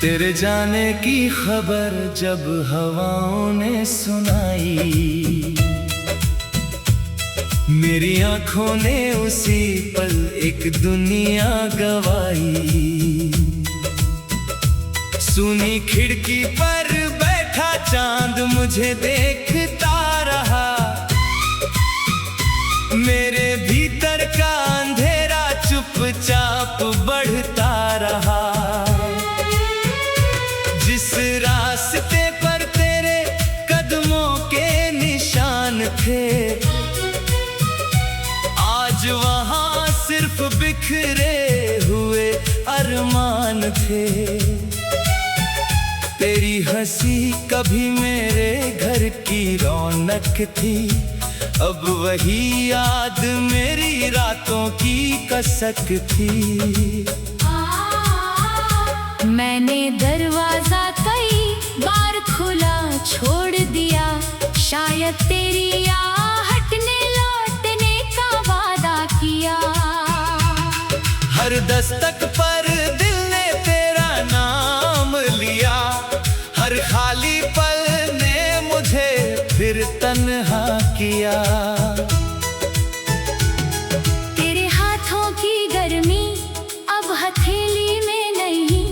तेरे जाने की खबर जब हवाओं ने सुनाई, मेरी आंखों ने उसी पल एक दुनिया गवाई। सुनी खिड़की पर बैठा चांद मुझे देखता रहा, मेरे भीतर का अंधेरा चुपचाप बढ़ता रहा। जिस रास्ते पर तेरे कदमों के निशान थे, आज वहां सिर्फ बिखरे हुए अरमान थे। तेरी हंसी कभी मेरे घर की रौनक थी, अब वही याद मेरी रातों की कसक थी। मैंने दरवाजा कई बार खुला छोड़ दिया, शायद तेरी आहट ने लौटने का वादा किया। हर दस्तक पर दिल ने तेरा नाम लिया, हर खाली पल ने मुझे फिर तन्हा किया। तेरे हाथों की गर्मी अब हथेली में नहीं,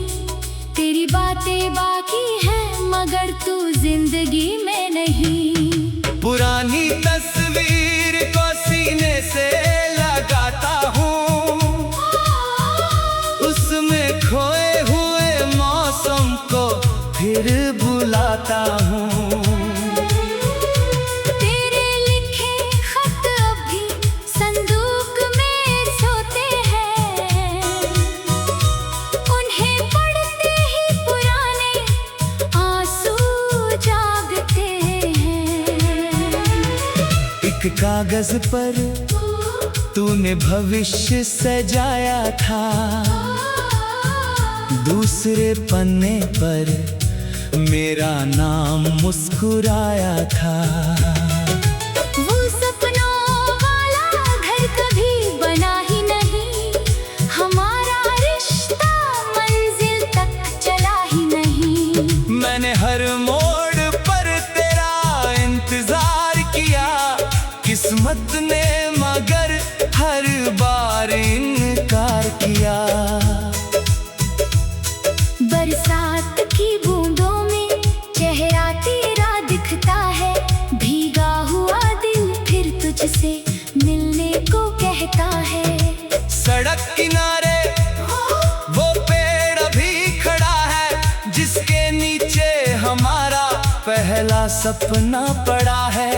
तेरी बातें बाकी हैं मगर तू जिंदगी में नहीं। पुरानी तस्वीर को सीने से लगाता हूँ, उसमें खोए हुए मौसम को फिर बुलाता हूँ। तेरे लिखे खत अभी संदूक में सोते हैं, उन्हें पढ़ते ही पुराने आंसू जागते हैं। एक कागज पर तूने भविष्य सजाया था, दूसरे पन्ने पर मेरा नाम मुस्कुराया था। वो सपनों वाला घर कभी बना ही नहीं, हमारा रिश्ता मंजिल तक चला ही नहीं। मैंने हर मोड़ पर तेरा इंतजार किया, किस्मत ने मगर हर बार इनकार किया। बरसात की बूंदों में चेहरा तेरा दिखता है, भीगा हुआ दिल फिर तुझसे मिलने को कहता है। सड़क किनारे वो पेड़ अभी खड़ा है, जिसके नीचे हमारा पहला सपना पड़ा है।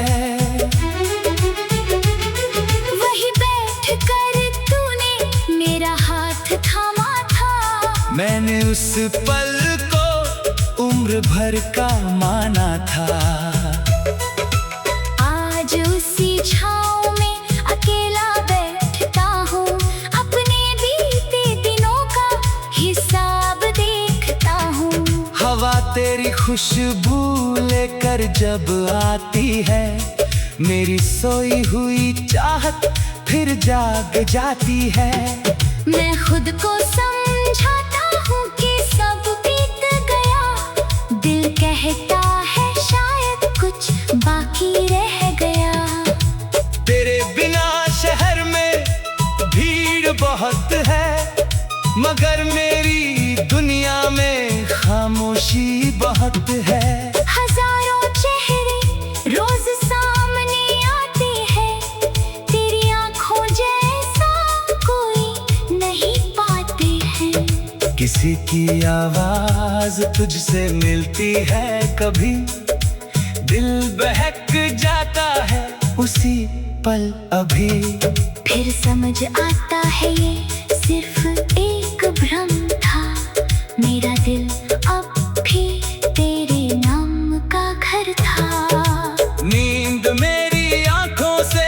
वही बैठ कर तूने मेरा हाथ थामा था, मैंने उस पल को उम्र भर का माना था। आज उसी छाँव में अकेला बैठता हूँ, अपने बीते दिनों का हिसाब देखता हूँ। हवा तेरी खुशबू लेकर जब आती है, मेरी सोई हुई चाहत फिर जाग जाती है। मैं खुद को समझाता हूँ कि सब बीत गया, दिल कहता है शायद कुछ बाकी रह गया। तेरे बिना शहर में भीड़ बहुत है, मगर मेरी दुनिया में खामोशी बहुत है। हजारों चेहरे रोज सामने आते हैं, तेरी आंखों जैसा कोई नहीं पाते हैं। किसी की आवाज तुझसे मिलती है कभी, दिल बहक जाता है उसी पल अभी। फिर समझ आता है ये सिर्फ एक भ्रम था, मेरा दिल अब भी तेरे नाम का घर था। नींद मेरी आंखों से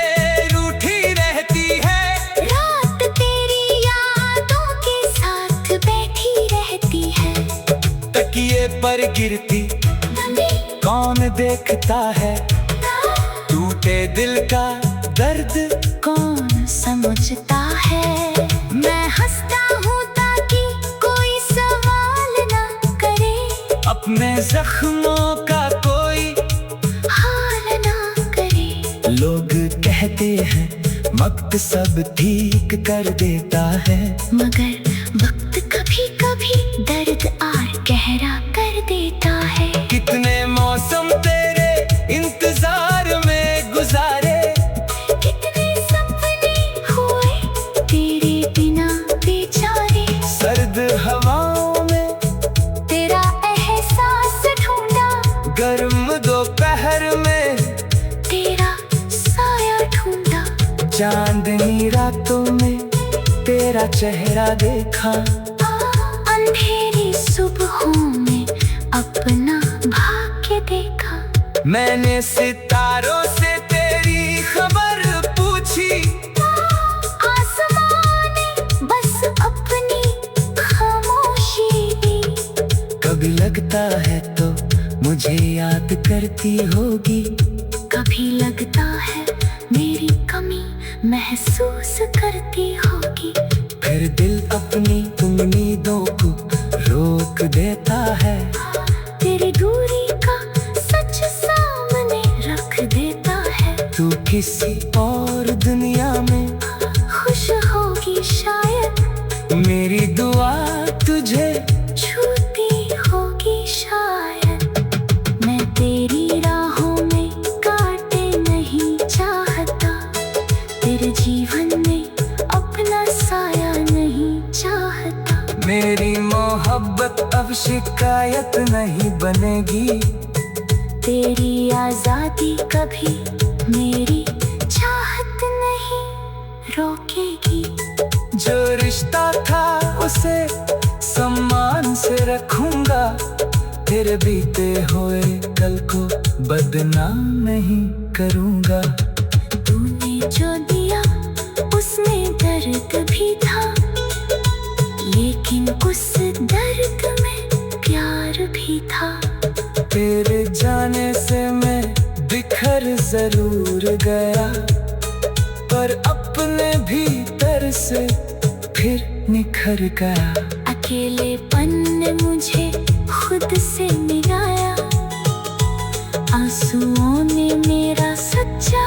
रूठी रहती है, रात तेरी यादों के साथ बैठी रहती है। तकिए पर गिरती कौन देखता है, टूटे दिल का दर्द कौन समझता है। जख्मों का कोई हाल ना करे। लोग कहते हैं वक्त सब ठीक कर देता है, मगर वक्त कभी कभी दर्द और गहरा कर देता है। कितने मौसम तेरे इंतजार में गुजारे, कितने सपने हुए तेरे बिना बेचारे। सर्द हवाओं में तेरा एहसास ढूंढा, गर्म दोपहर में तेरा साया ढूंढा। चांदनी रातों में तेरा चेहरा देखा, अंधेरी सुबहों में अपना भाग्य देखा। मैंने सितारों से तेरी खबर पूछी, आसमां ने बस अपनी खामोशी दी। कभी लगता है तो मुझे याद करती होगी, कभी लगता है मेरी कमी महसूस करती होगी। फिर दिल अपनी उम्मीदों को रोक देता है, तेरी दूरी का सच सामने रख देता है। तू किसी और दुनिया में खुश होगी शायद, मेरी दुआ तुझे छूती होगी शायद। मैं तेरी राहों में काटे नहीं चाहता, तेरे जीवन में अपना साया नहीं चाहता। मेरी मोहब्बत अब शिकायत नहीं बनेगी, तेरी आजादी कभी मेरी चाहत नहीं रोकेगी। जो रिश्ता था उसे सम्मान से रखूंगा, तेरे बीते हुए कल को बदनाम नहीं करूंगा। तूने जो दिया उसमें दर्द भी था, लेकिन उस दर्द में प्यार भी था। तेरे जाने से मैं बिखर जरूर गया, पर अपने भीतर से फिर निखर गया। अकेलेपन ने मुझे खुद से मिलाया, आंसुओं ने मेरा सच्चा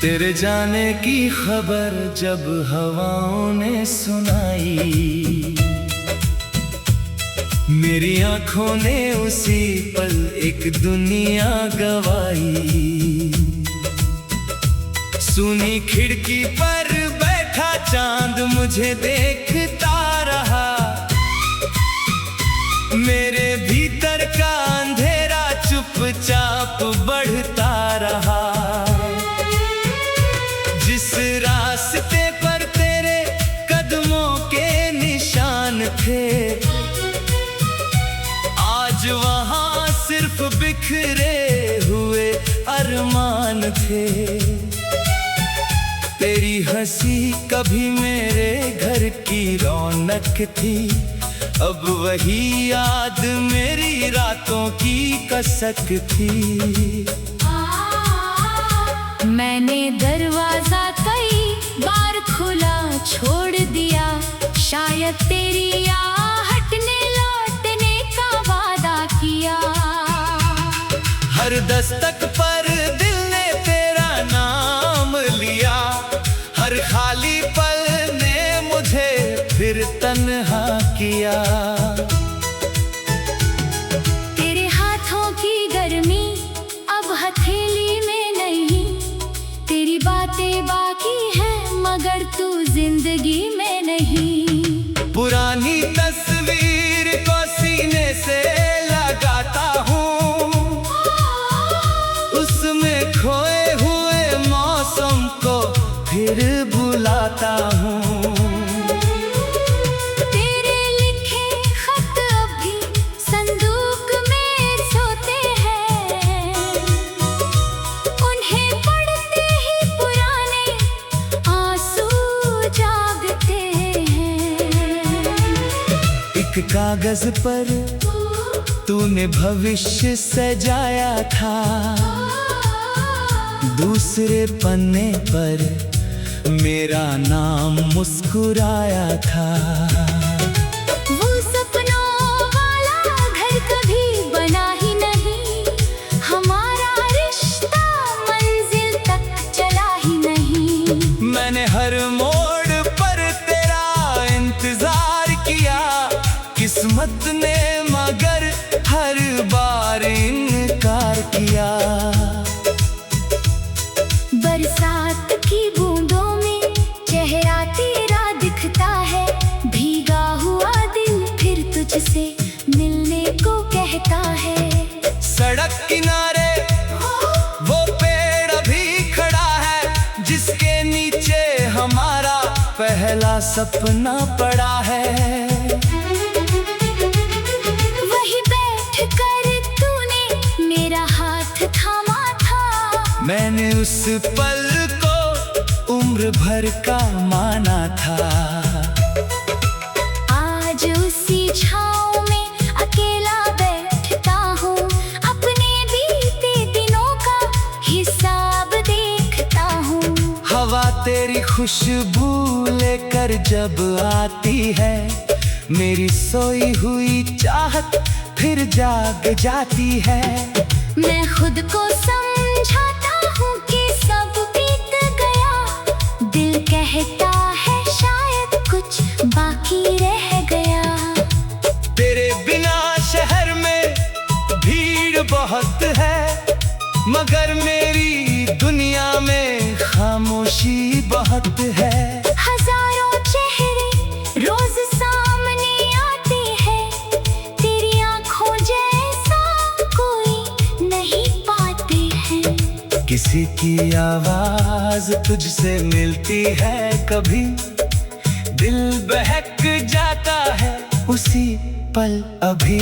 तेरे जाने की खबर जब हवाओं ने सुनाई, मेरी आंखों ने उसी पल एक दुनिया गवाई। सुनी खिड़की पर बैठा चांद मुझे देखता रहा, मेरे भीतर का अंधेरा चुपचाप बढ़ता रहा। जिस रास्ते पर तेरे कदमों के निशान थे, आज वहां सिर्फ बिखरे हुए अरमान थे। तेरी हंसी कभी मेरे घर की रौनक थी, अब वही याद मेरी रातों की कसक थी। मैंने दरवाजा कई बार खुला छोड़ दिया, शायद तेरी आहट ने लौटने का वादा किया। हर दस्तक पर दिल ने तेरा नाम लिया, हर खाली पल ने मुझे फिर तन्हा किया। तेरे हाथों की गर्मी अब हथेली में नहीं, तेरी बातें बाकी हैं मगर तू जिंदगी में नहीं। पुरानी तस्वीर को सीने से लगाता हूँ, कागज पर तूने भविष्य सजाया था, दूसरे पन्ने पर मेरा नाम मुस्कुराया था। वो सपनों वाला घर कभी बना ही नहीं, हमारा रिश्ता मंजिल तक चला ही नहीं। मैंने हर मोड़ पर तेरा इंतजार किया, किस्मत ने मगर हर बार इनकार किया। बरसात की बूंदों में चेहरा तेरा दिखता है, भीगा हुआ दिल फिर तुझसे मिलने को कहता है। सड़क किनारे वो पेड़ अभी खड़ा है, जिसके नीचे हमारा पहला सपना पड़ा है। वहीं बैठकर तूने मेरा हाथ थामा था, मैंने उस पल को उम्र भर का माना था। आज उसी छाँव में अकेला बैठता हूँ, अपने बीते दिनों का हिसाब देखता हूँ। हवा तेरी खुशबू लेकर जब आती है, मेरी सोई हुई चाहत फिर जाग जाती है। मैं खुद को समझाता हूँ कि सब बीत गया, दिल कहता है शायद कुछ बाकी रह गया। तेरे बिना शहर में भीड़ बहुत है, मगर मेरी दुनिया में खामोशी बहुत है। हजारों चेहरे रोज सामने आते हैं, तेरी आंखों जैसा कोई नहीं पाते हैं। किसी की आवाज तुझसे मिलती है, कभी दिल बहक जाता है उसी पल अभी।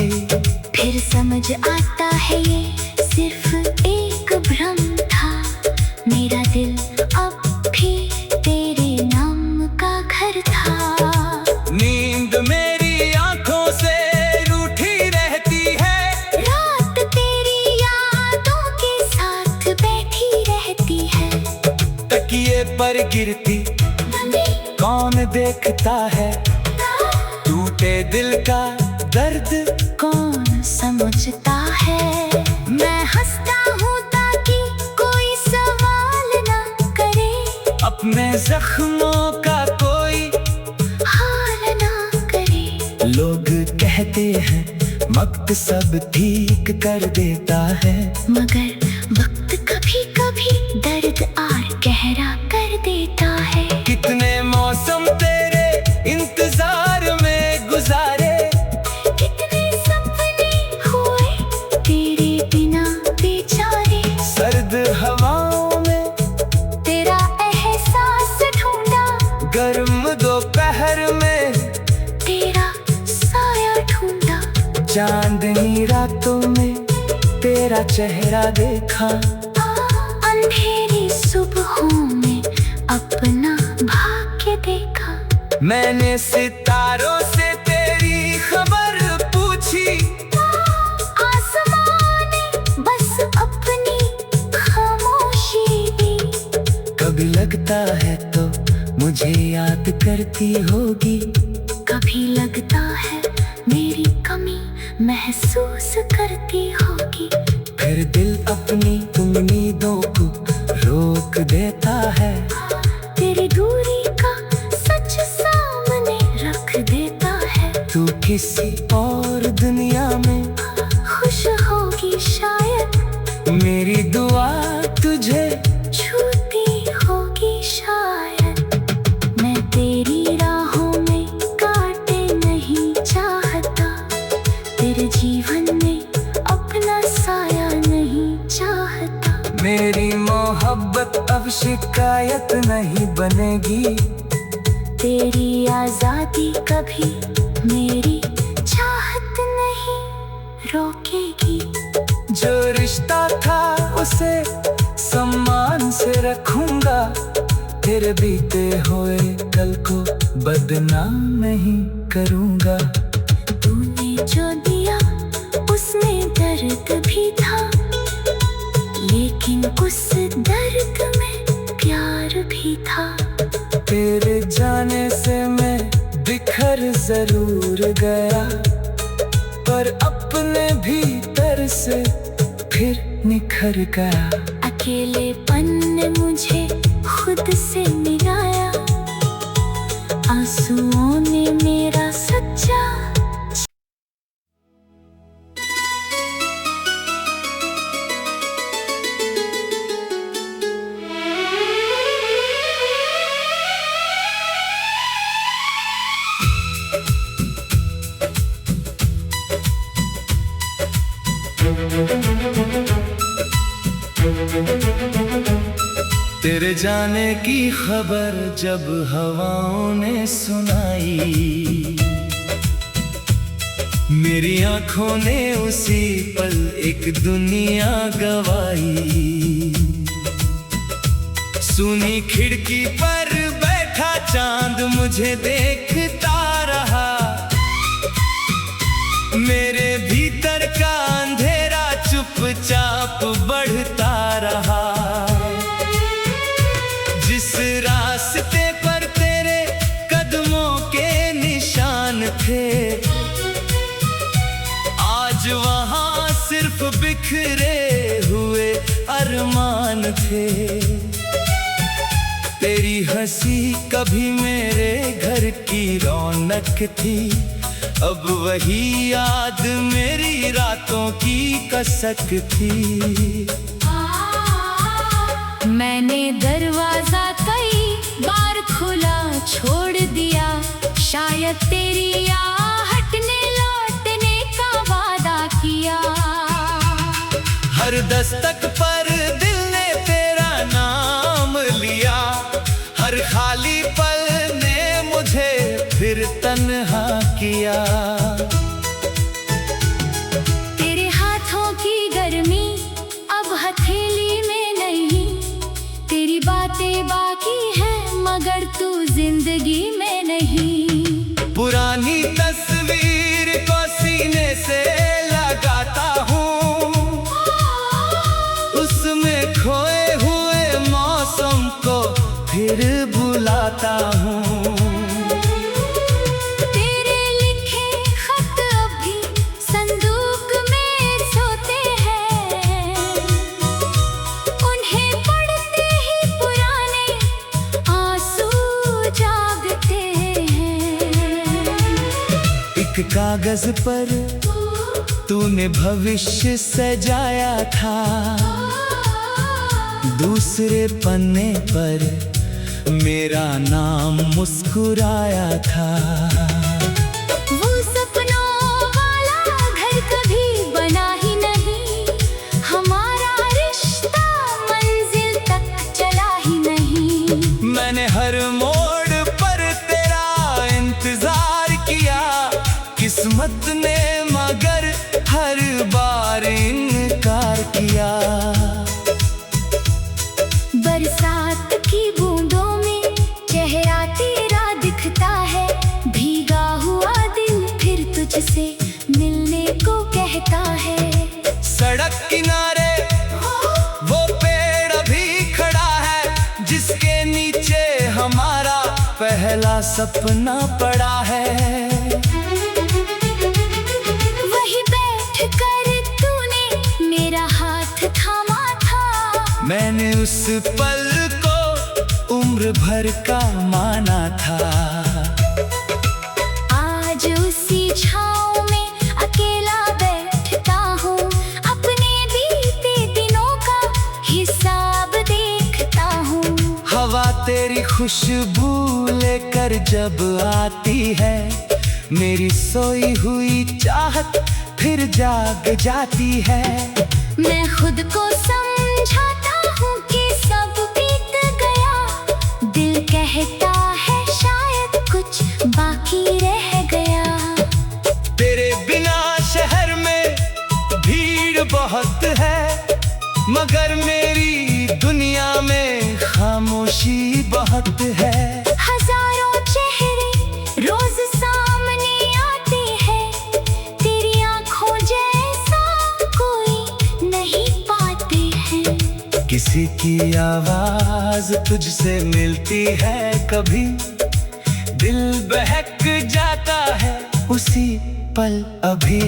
फिर समझ आता है ये सिर्फ एक भ्रम था, मेरा दिल अब भी तेरे नाम का घर था। नींद मेरी आंखों से रूठी रहती है, रात तेरी यादों के साथ बैठी रहती है। तकिए पर गिरती कौन देखता है, टूटे दिल का दर्द कौन समझता है। मैं हंसता हूँ ताकि कोई सवाल ना करे, अपने जख्मों का कोई हाल ना करे। लोग कहते हैं वक्त सब ठीक कर देता है, मगर वक्त कभी कभी दर्द और गहरा कर देता है। कितने मौसम तेरे इंतजार में गुजारे, कितने सपने हुए तेरे बिना बेचारे। सर्द हवाओं में तेरा एहसास ढूंढा, गर्म दोपहर में तेरा साया ढूंढा। चांदनी रातों में तेरा चेहरा देखा, अंधेरी सुबहों में अपना भाग्य देखा। मैंने सितारों से तेरी खबर पूछी, आसमां ने बस अपनी खामोशी दी। कभी लगता है तो मुझे याद करती होगी, कभी लगता है मेरी कमी महसूस करती होगी। फिर दिल अपनी उम्मीदों को रोक देता है, तेरी दूरी का सच सामने रख देता है। तू किसी और दुनिया में खुश होगी शायद, मेरी दुआ तुझे छूती होगी शायद। मैं तेरी राहों में काटे नहीं चाहता, तेरे जीवन में अपना साया नहीं चाहता। मेरी मोहब्बत अब शिकायत नहीं बनेगी, तेरी आजादी कभी मेरी चाहत नहीं रोकेगी। जो रिश्ता था उसे सम्मान से रखूंगा, तेरे बीते हुए कल को बदनाम नहीं करूंगा। तूने अपने भीतर से फिर निखर गया। अकेलेपन ने मुझे खुद से मिलाया, आंसुओं ने मेरा सच्चा तेरे जाने की खबर जब हवाओं ने सुनाई, मेरी आंखों ने उसी पल एक दुनिया गवाई। सुनी खिड़की पर बैठा चांद मुझे देखता रहा, मेरे भीतर का अंधेरा चुपचाप बढ़ता रहा। जिस रास्ते पर तेरे कदमों के निशान थे, आज वहां सिर्फ बिखरे हुए अरमान थे। तेरी हंसी कभी मेरे घर की रौनक थी, अब वही याद मेरी रातों की कसक थी। मैंने दरवाजा कई बार खुला छोड़ दिया, शायद तेरी आहट ने लौटने का वादा किया। हर दस्तक पर दिल ने तेरा नाम लिया, हर खाली पल ने मुझे फिर तन्हा किया। तेरे हाथों की गर्मी अब हथेली में नहीं, तेरी बातें बाकी हैं मगर तू जिंदगी में नहीं। पुरानी तस्वीर को सीने से लगाता हूँ, उसमें खोए हुए मौसम को फिर बुलाता हूँ। तेरे लिखे खत अभी संदूक में सोते हैं, उन्हें पढ़ते ही पुराने आंसू जागते हैं। एक कागज पर तूने भविष्य सजाया था, दूसरे पन्ने पर मेरा नाम मुस्कुराया था। वो सपनों वाला घर कभी बना ही नहीं, हमारा रिश्ता मंजिल तक चला ही नहीं। मैंने हर मोड़ पर तेरा इंतजार किया, किस्मत ने मगर हर बार इनकार किया। बरसात की बूंदों में चेहरा तेरा दिखता है, भीगा हुआ दिल फिर तुझसे मिलने को कहता है। सड़क किनारे वो पेड़ अभी खड़ा है, जिसके नीचे हमारा पहला सपना पड़ा है। वही बैठ कर तूने मेरा हाथ थामा था, मैंने उस पल को उम्र भर का माना था। आज उसी छाँव में अकेला बैठता हूँ, अपने बीते दिनों का हिसाब देखता हूँ। हवा तेरी खुशबू लेकर जब आती है, मेरी सोई हुई चाहत फिर जाग जाती है। मैं खुद को समझाता हूँ कि सब बीत गया, दिल कहता है शायद कुछ बाकी रह गया। तेरे बिना शहर में भीड़ बहुत है, मगर मेरी दुनिया में खामोशी बहुत है। हजारों चेहरे रोज सामने आते हैं, तेरी आंखों जैसा कोई नहीं पाते हैं। किसी की आवाज तुझसे मिलती है, कभी दिल बहक जाता है उसी पल अभी।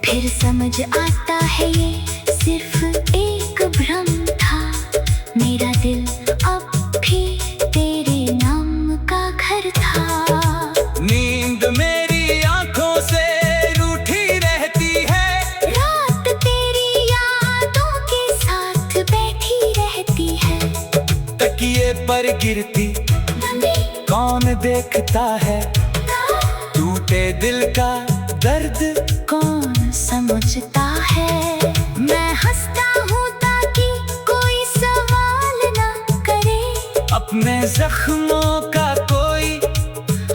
फिर समझ आता है ये सिर्फ एक भ्रम था। मेरा दिल अब भी तेरे नाम का घर था। नींद मेरी आंखों से रूठी रहती है, रात तेरी यादों के साथ बैठी रहती है। तकिए पर गिरती कौन देखता है, टूटे दिल का दर्द कौन समझता है। मैं हंसता हूँ ताकि कोई सवाल ना करे, अपने जख्मों का कोई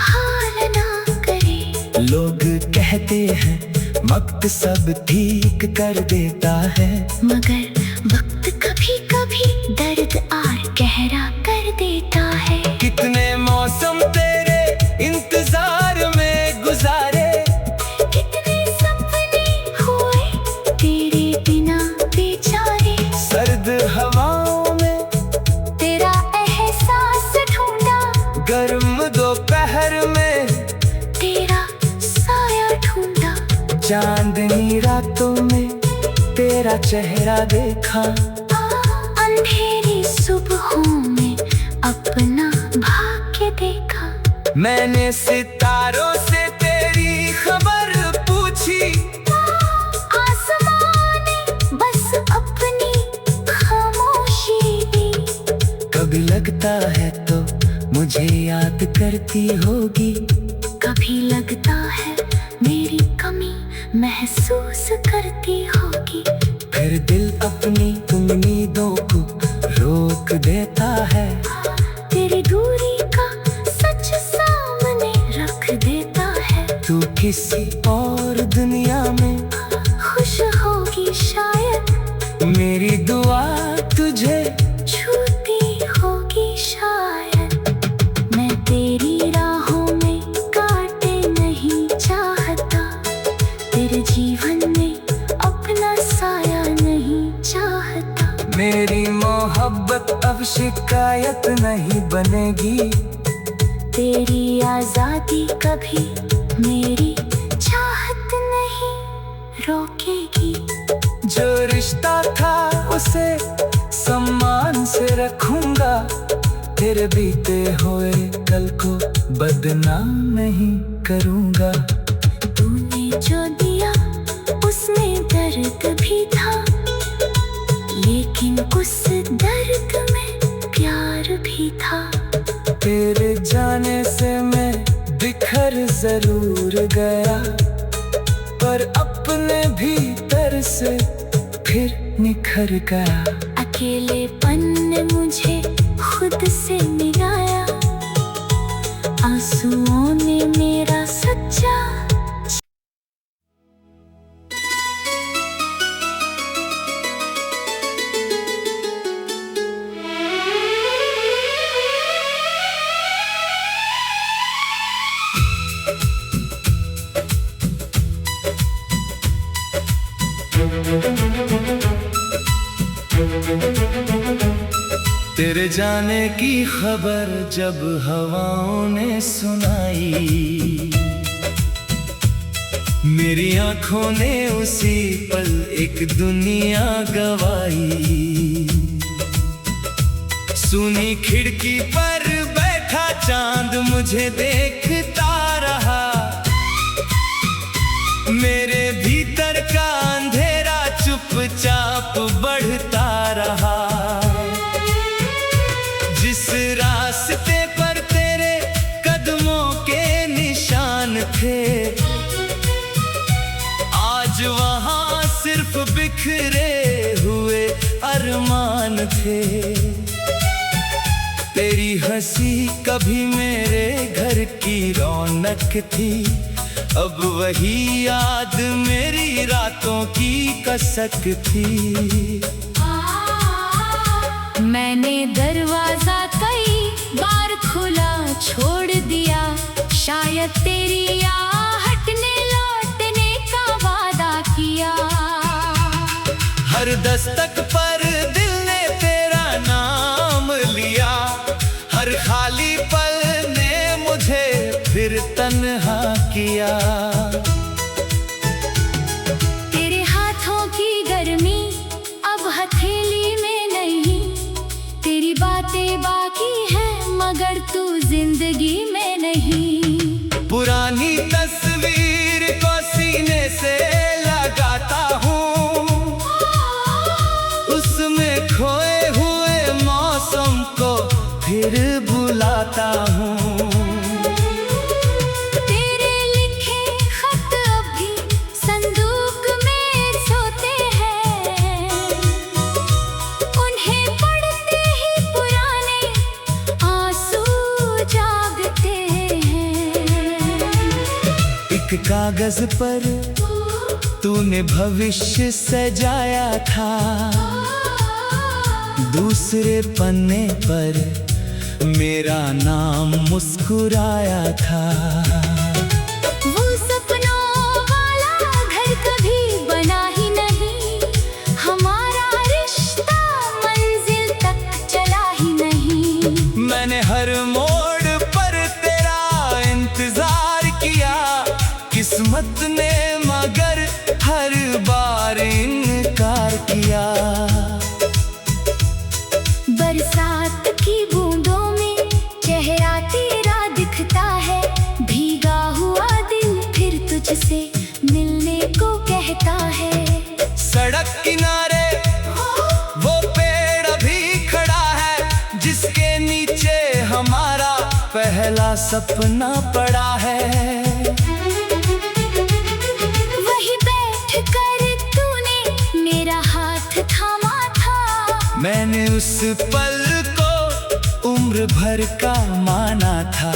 हाल ना करे। लोग कहते हैं वक्त सब ठीक कर देता है, मगर वक्त कभी कभी दर्द और गहरा कर देता है। कितने मौसम तेरे इंतजार में गुजारे, कितने सपने हुए तेरे बिना बेचारे। सर्द हवाओं में तेरा एहसास ढूंढा, गर्म दोपहर में तेरा साया ढूंढा। चांदनी रातों में तेरा चेहरा देखा, अंधेरी सुबहों में अपना भाग्य देखा। मैंने सितारों से तेरी खबर पूछी, आसमां ने बस अपनी खामोशी दी। कभी लगता है तो मुझे याद करती होगी, कभी लगता है मेरी कमी महसूस करती होगी। फिर दिल अपनी उम्मीदों को रोक देता है, तेरी दूरी का सच सामने रख देता है। तू किसी और दुनिया में खुश होगी शायद, मेरी दुआ तुझे छूती होगी शायद। मैं तेरी राहों में कांटे नहीं चाहता, तेरे जीवन में अपना साया नहीं चाहता। मेरी मोहब्बत अब शिकायत नहीं बनेगी, तेरी आजादी कभी मेरी चाहत नहीं रोकेगी। जो रिश्ता था उसे सम्मान से रखूंगा, तेरे बीते हुए कल को बदनाम नहीं करूंगा। तूने जो दिया उसमें दर्द भी था, लेकिन उस दर्द में प्यार भी था। तेरे जाने से मैं बिखर जरूर गया, पर अपने भीतर से फिर निखर गया। अकेलेपन ने मुझे खुद से मिलाया, आंसुओं ने मेरा सच्चा तेरे जाने की खबर जब हवाओं ने सुनाई, मेरी आंखों ने उसी पल एक दुनिया गवाई। सुनी खिड़की पर बैठा चांद मुझे देखता रहा, मेरे भीतर का अंधेरा चुपचाप बढ़ता रहा। जिस रास्ते पर तेरे कदमों के निशान थे, आज वहां सिर्फ बिखरे हुए अरमान थे। तेरी हंसी कभी मेरे घर की रौनक थी, अब वही याद मेरी रातों की कसक थी। मैंने दरवाजा कई बार खुला छोड़ दिया, शायद तेरी आहट ने लौटने का वादा किया। हर दस्तक पर दिल ने तेरा नाम लिया, हर खाली पल ने मुझे फिर तन्हा किया। कागज पर तूने भविष्य सजाया था, दूसरे पन्ने पर मेरा नाम मुस्कुराया था। वो सपनों वाला घर कभी बना ही नहीं, हमारा रिश्ता मंजिल तक चला ही नहीं। मैंने हर मोड़ पर तेरा इंतजार किया, किस्मत ने मगर हर बार इनकार किया। बरसात की बूंदों में चेहरा तेरा दिखता है, भीगा हुआ दिल फिर तुझसे मिलने को कहता है। सड़क किनारे वो पेड़ अभी खड़ा है, जिसके नीचे हमारा पहला सपना पड़ा है। वहीं बैठ कर तूने मेरा हाथ थामा था, मैंने उस पल को उम्र भर का माना था।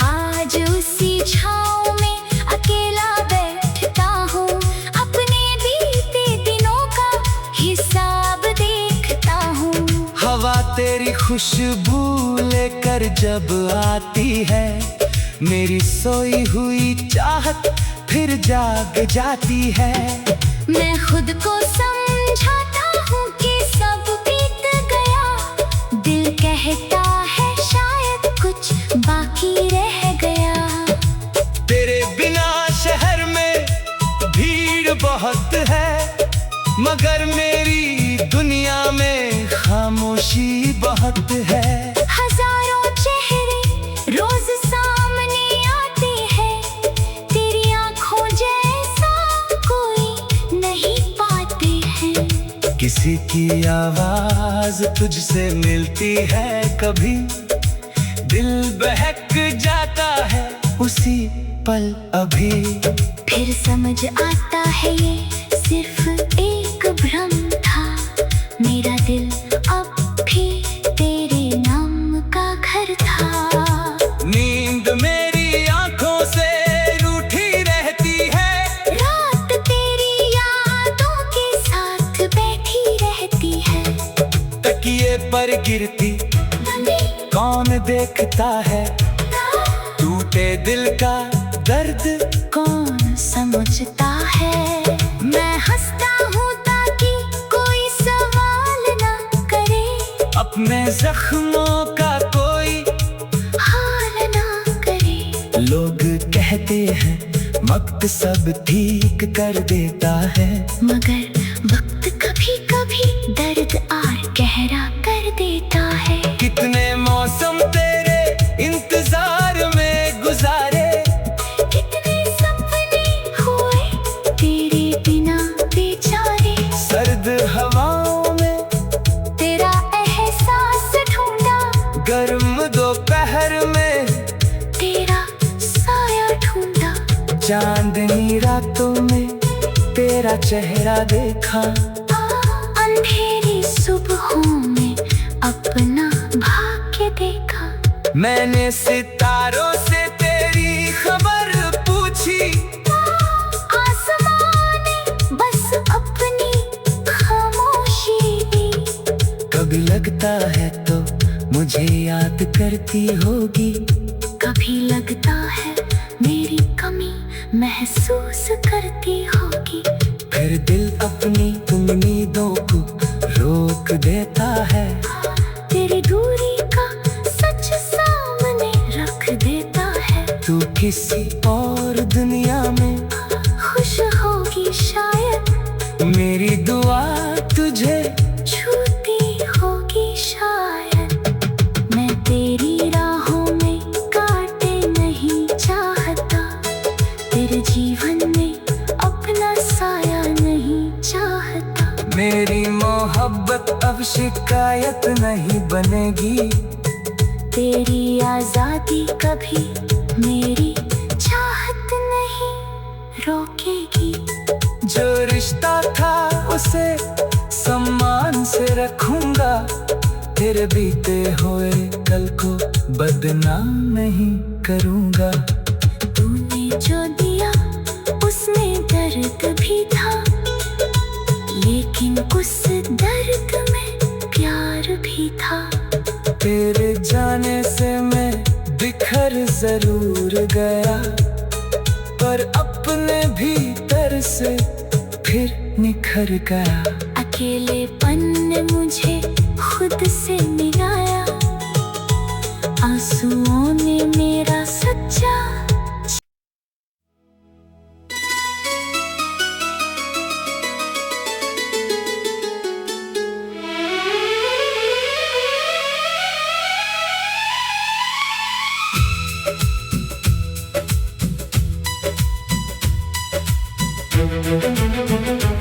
आज उसी छाँव में अकेला बैठता हूँ, अपने बीते दिनों का हिसाब देखता हूँ। हवा तेरी खुशबू लेकर जब आती है, मेरी सोई हुई चाहत फिर जाग जाती है। मैं खुद को समझाता हूँ कि सब बीत गया, दिल कहता है शायद कुछ बाकी रह गया। तेरे बिना शहर में भीड़ बहुत है, मगर मेरी दुनिया में खामोशी बहुत है। हजारों चेहरे रोज सामने आते हैं, तेरी आंखों जैसा कोई नहीं पाते हैं। किसी की आवाज तुझसे मिलती है कभी, दिल बहक जाता है उसी पल अभी। फिर समझ आता है ये सिर्फ एक भ्रम था, मेरा दिल अब भी तेरे नाम का घर था। नींद मेरी आंखों से रूठी रहती है, रात तेरी यादों के साथ बैठी रहती है। तकिए पर गिरती कौन देखता है, टूटे दिल का दर्द कौन समझता है। मैं हंसता हूँ ताकि कोई सवाल ना करे, अपने जख्मों का कोई हाल ना करे। लोग कहते हैं वक्त सब ठीक कर देता है, मगर वक्त कभी कभी दर्द और गहरा कर देता है। कितने मौसम तेरे इंतजार में गुजारे, कितने सपने हुए तेरे बिना बेचारे। सर्द हवाओं में तेरा एहसास ढूंढा, गर्म दोपहर में तेरा साया ढूंढा। चांदनी रातों में तेरा चेहरा देखा, अंधेरी सुबहों में अपना भाग्य देखा। मैंने सितारों से तेरी खबर पूछी, आसमां ने बस अपनी खामोशी दी। कभी लगता है तो मुझे याद करती होगी, कभी लगता है मेरी कमी महसूस करती होगी। फिर दिल अपनी उम्मीदों को रोक देता है, तेरी दूरी का सच सामने रख देता है। तू किसी और दुनिया में खुश होगी शायद, मेरी दुआ तुझे छूती होगी शायद। मैं तेरी राहों में काटे नहीं चाहता, तेरे जीवन में अपना साया नहीं चाहता। मेरी मोहब्बत अब शिकायत नहीं बनेगी, तेरी आजादी कभी मेरी चाहत नहीं रोकेगी। जो रिश्ता था उसे सम्मान से रखूंगा, तेरे बीते हुए कल को बदनाम नहीं करूंगा। तू दर्द भी था, लेकिन उस दर्द में प्यार भी था। तेरे जाने से मैं बिखर जरूर गया, पर अपने भीतर से फिर निखर गया। अकेलेपन ने मुझे खुद से मिलाया, आंसुओं ने मेरा सच्चा Thank you.